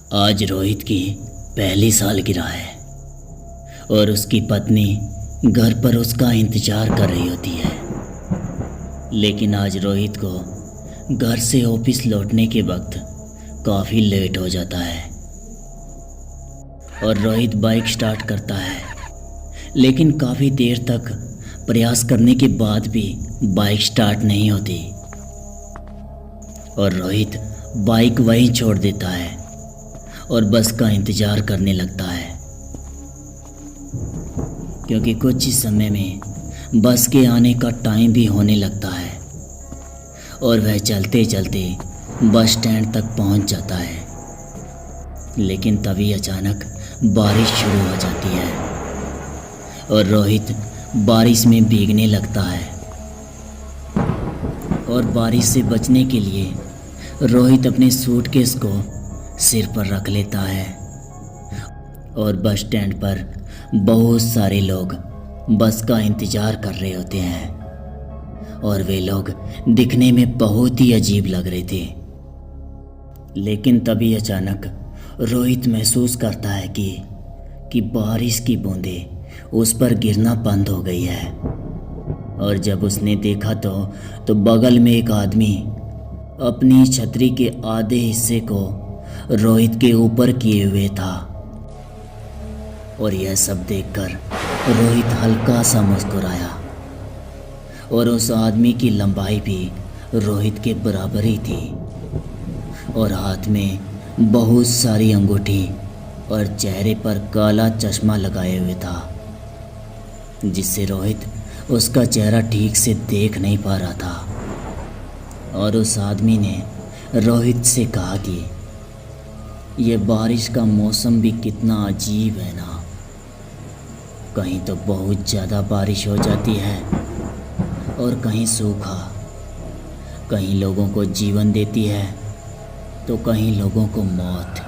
आज रोहित की पहली सालगिरह है और उसकी पत्नी घर पर उसका इंतजार कर रही होती है। लेकिन आज रोहित को घर से ऑफिस लौटने के वक्त काफ़ी लेट हो जाता है और रोहित बाइक स्टार्ट करता है, लेकिन काफ़ी देर तक प्रयास करने के बाद भी बाइक स्टार्ट नहीं होती और रोहित बाइक वहीं छोड़ देता है और बस का इंतज़ार करने लगता है, क्योंकि कुछ ही समय में बस के आने का टाइम भी होने लगता है और वह चलते चलते बस स्टैंड तक पहुंच जाता है। लेकिन तभी अचानक बारिश शुरू हो जाती है और रोहित बारिश में भीगने लगता है और बारिश से बचने के लिए रोहित अपने सूटकेस को सिर पर रख लेता है और बस स्टैंड पर बहुत सारे लोग बस का इंतज़ार कर रहे होते हैं और वे लोग दिखने में बहुत ही अजीब लग रहे थे। लेकिन तभी अचानक रोहित महसूस करता है कि बारिश की बूंदें उस पर गिरना बंद हो गई है और जब उसने देखा तो बगल में एक आदमी अपनी छतरी के आधे हिस्से को रोहित के ऊपर किए हुए था और यह सब देखकर रोहित हल्का सा मुस्कुराया और उस आदमी की लंबाई भी रोहित के बराबर ही थी और हाथ में बहुत सारी अंगूठी और चेहरे पर काला चश्मा लगाए हुए था, जिससे रोहित उसका चेहरा ठीक से देख नहीं पा रहा था। और उस आदमी ने रोहित से कहा कि यह बारिश का मौसम भी कितना अजीब है ना, कहीं तो बहुत ज़्यादा बारिश हो जाती है और कहीं सूखा, कहीं लोगों को जीवन देती है तो कहीं लोगों को मौत।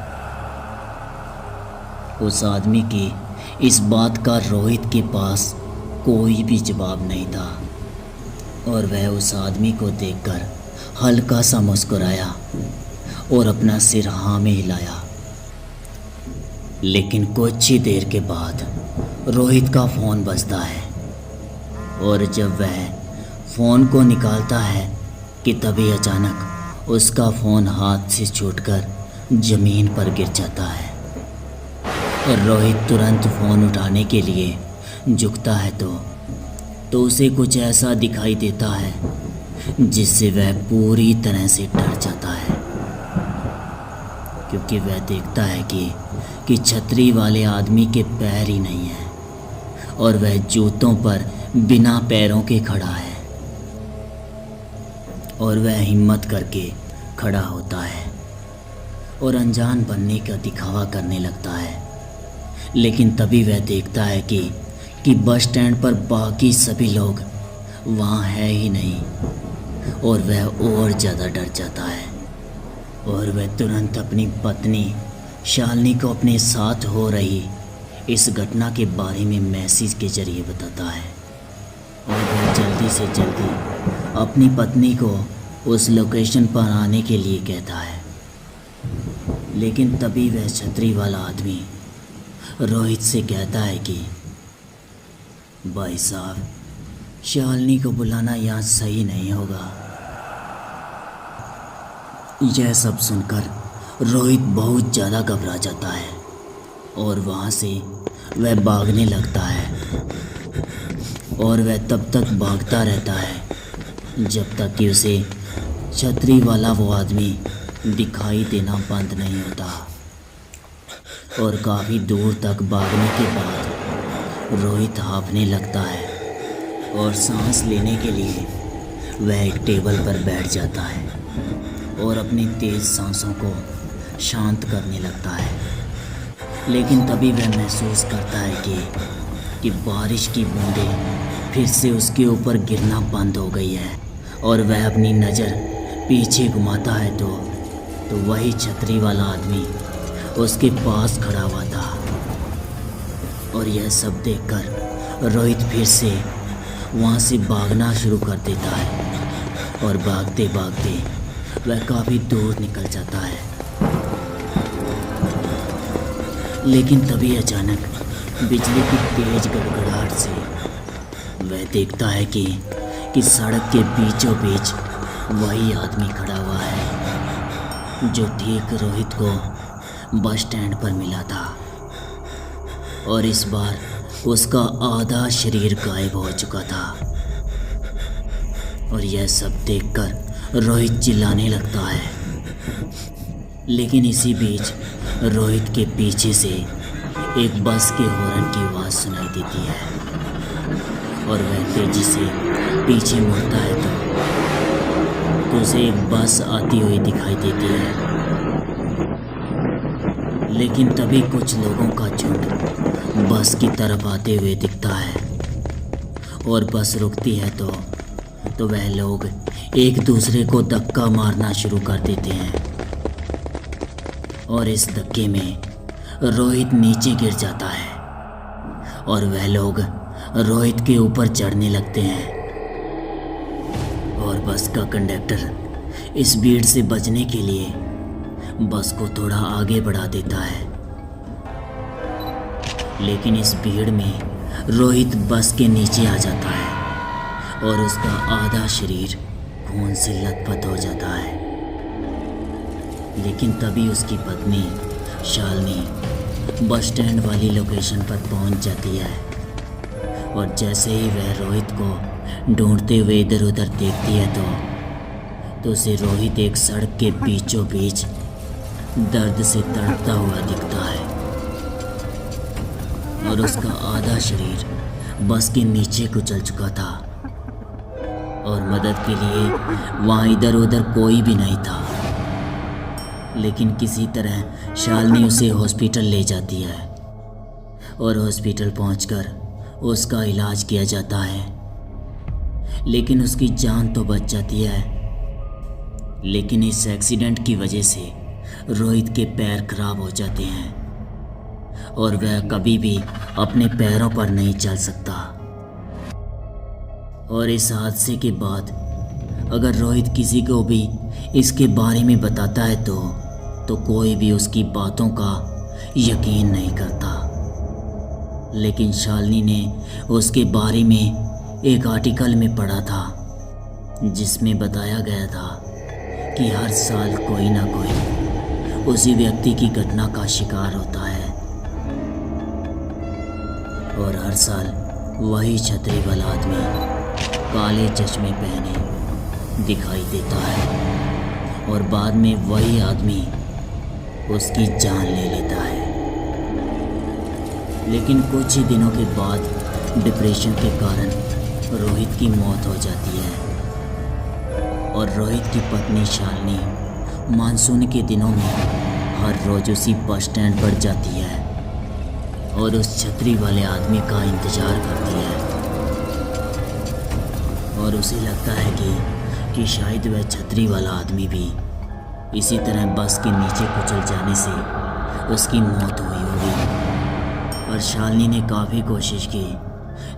उस आदमी की इस बात का रोहित के पास कोई भी जवाब नहीं था और वह उस आदमी को देखकर हल्का सा मुस्कुराया और अपना सिर हाँ में हिलाया। लेकिन कुछ ही देर के बाद रोहित का फ़ोन बजता है और जब वह फ़ोन को निकालता है कि तभी अचानक उसका फ़ोन हाथ से छूटकर ज़मीन पर गिर जाता है और रोहित तुरंत फ़ोन उठाने के लिए झुकता है तो उसे कुछ ऐसा दिखाई देता है जिससे वह पूरी तरह से डर जाता है, क्योंकि वह देखता है कि छतरी वाले आदमी के पैर ही नहीं हैं और वह जूतों पर बिना पैरों के खड़ा है और वह हिम्मत करके खड़ा होता है और अनजान बनने का दिखावा करने लगता है। लेकिन तभी वह देखता है कि बस स्टैंड पर बाकी सभी लोग वहाँ है ही नहीं और वह और ज़्यादा डर जाता है और वह तुरंत अपनी पत्नी शालिनी को अपने साथ हो रही इस घटना के बारे में मैसेज के ज़रिए बताता है और वह जल्दी से जल्दी अपनी पत्नी को उस लोकेशन पर आने के लिए कहता है। लेकिन तभी वह छतरी वाला आदमी रोहित से कहता है कि भाई साहब, शालिनी को बुलाना यहाँ सही नहीं होगा। यह सब सुनकर रोहित बहुत ज़्यादा घबरा जाता है और वहाँ से वह भागने लगता है और वह तब तक भागता रहता है जब तक कि उसे छतरी वाला वो आदमी दिखाई देना बंद नहीं होता। और काफ़ी दूर तक भागने के बाद रोहित हाँफने लगता है और सांस लेने के लिए वह एक टेबल पर बैठ जाता है और अपनी तेज़ सांसों को शांत करने लगता है। लेकिन तभी वह महसूस करता है कि बारिश की बूंदें फिर से उसके ऊपर गिरना बंद हो गई है और वह अपनी नज़र पीछे घुमाता है तो वही छतरी वाला आदमी उसके पास खड़ा हुआ था। और यह सब देखकर रोहित फिर से वहाँ से भागना शुरू कर देता है और भागते भागते वह काफ़ी दूर निकल जाता है लेकिन तभी अचानक बिजली की तेज गड़गड़ाहट से वह देखता है कि सड़क के बीचों बीच वही आदमी खड़ा हुआ है जो ठीक रोहित को बस स्टैंड पर मिला था। और इस बार उसका आधा शरीर गायब हो चुका था। और यह सब देखकर रोहित चिल्लाने लगता है। लेकिन इसी बीच रोहित के पीछे से एक बस के हॉर्न की आवाज़ सुनाई देती है और वह तेजी से पीछे मुड़ता है तो उसे एक बस आती हुई दिखाई देती है। लेकिन तभी कुछ लोगों का झुंड बस की तरफ आते हुए दिखता है और बस रुकती है तो वह लोग एक दूसरे को धक्का मारना शुरू कर देते हैं और इस धक्के में रोहित नीचे गिर जाता है और वह लोग रोहित के ऊपर चढ़ने लगते हैं। और बस का कंडक्टर इस भीड़ से बचने के लिए बस को थोड़ा आगे बढ़ा देता है। लेकिन इस भीड़ में रोहित बस के नीचे आ जाता है और उसका आधा शरीर खून से लथपथ हो जाता है। लेकिन तभी उसकी पत्नी शालिनी बस स्टैंड वाली लोकेशन पर पहुंच जाती है और जैसे ही वह रोहित को ढूंढते हुए इधर उधर देखती है तो उसे रोहित एक सड़क के बीचों बीच दर्द से तड़पता हुआ दिखता है और उसका आधा शरीर बस के नीचे कुचल चुका था और मदद के लिए वहाँ इधर उधर कोई भी नहीं था। लेकिन किसी तरह शालिनी उसे हॉस्पिटल ले जाती है और हॉस्पिटल पहुंचकर उसका इलाज किया जाता है। लेकिन उसकी जान तो बच जाती है। लेकिन इस एक्सीडेंट की वजह से रोहित के पैर खराब हो जाते हैं और वह कभी भी अपने पैरों पर नहीं चल सकता। और इस हादसे के बाद अगर रोहित किसी को भी इसके बारे में बताता है तो कोई भी उसकी बातों का यकीन नहीं करता। लेकिन शालिनी ने उसके बारे में एक आर्टिकल में पढ़ा था जिसमें बताया गया था कि हर साल कोई ना कोई उसी व्यक्ति की घटना का शिकार होता है और हर साल वही छतरी वाला आदमी काले चश्मे पहने दिखाई देता है और बाद में वही आदमी उसकी जान ले लेता है। लेकिन कुछ ही दिनों के बाद डिप्रेशन के कारण रोहित की मौत हो जाती है और रोहित की पत्नी शालिनी मानसून के दिनों में हर रोज उसी बस स्टैंड पर जाती है और उस छतरी वाले आदमी का इंतज़ार करती है और उसे लगता है कि शायद वह छतरी वाला आदमी भी इसी तरह बस के नीचे कुचल जाने से उसकी मौत हुई होगी। और शालिनी ने काफ़ी कोशिश की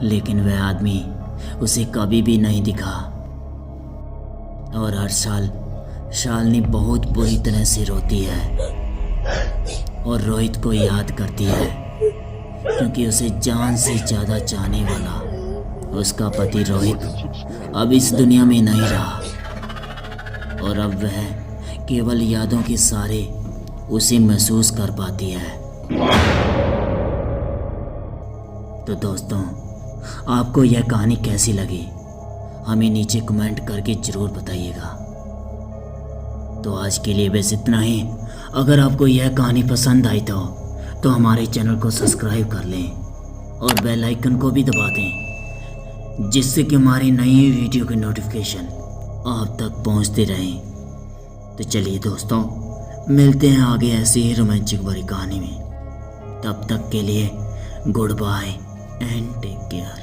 लेकिन वह आदमी उसे कभी भी नहीं दिखा। और हर साल शालिनी बहुत बुरी तरह से रोती है और रोहित को याद करती है क्योंकि उसे जान से ज़्यादा चाहने वाला उसका पति रोहित अब इस दुनिया में नहीं रहा और अब वह केवल यादों के सारे उसे महसूस कर पाती है। तो दोस्तों, आपको यह कहानी कैसी लगी हमें नीचे कमेंट करके ज़रूर बताइएगा। तो आज के लिए बस इतना ही। अगर आपको यह कहानी पसंद आई तो हमारे चैनल को सब्सक्राइब कर लें और बेल आइकन को भी दबा दें जिससे कि हमारी नई वीडियो की नोटिफिकेशन आप तक पहुंचते रहें। तो चलिए दोस्तों, मिलते हैं आगे ऐसी ही रोमांचक भरी कहानी में। तब तक के लिए goodbye and take care.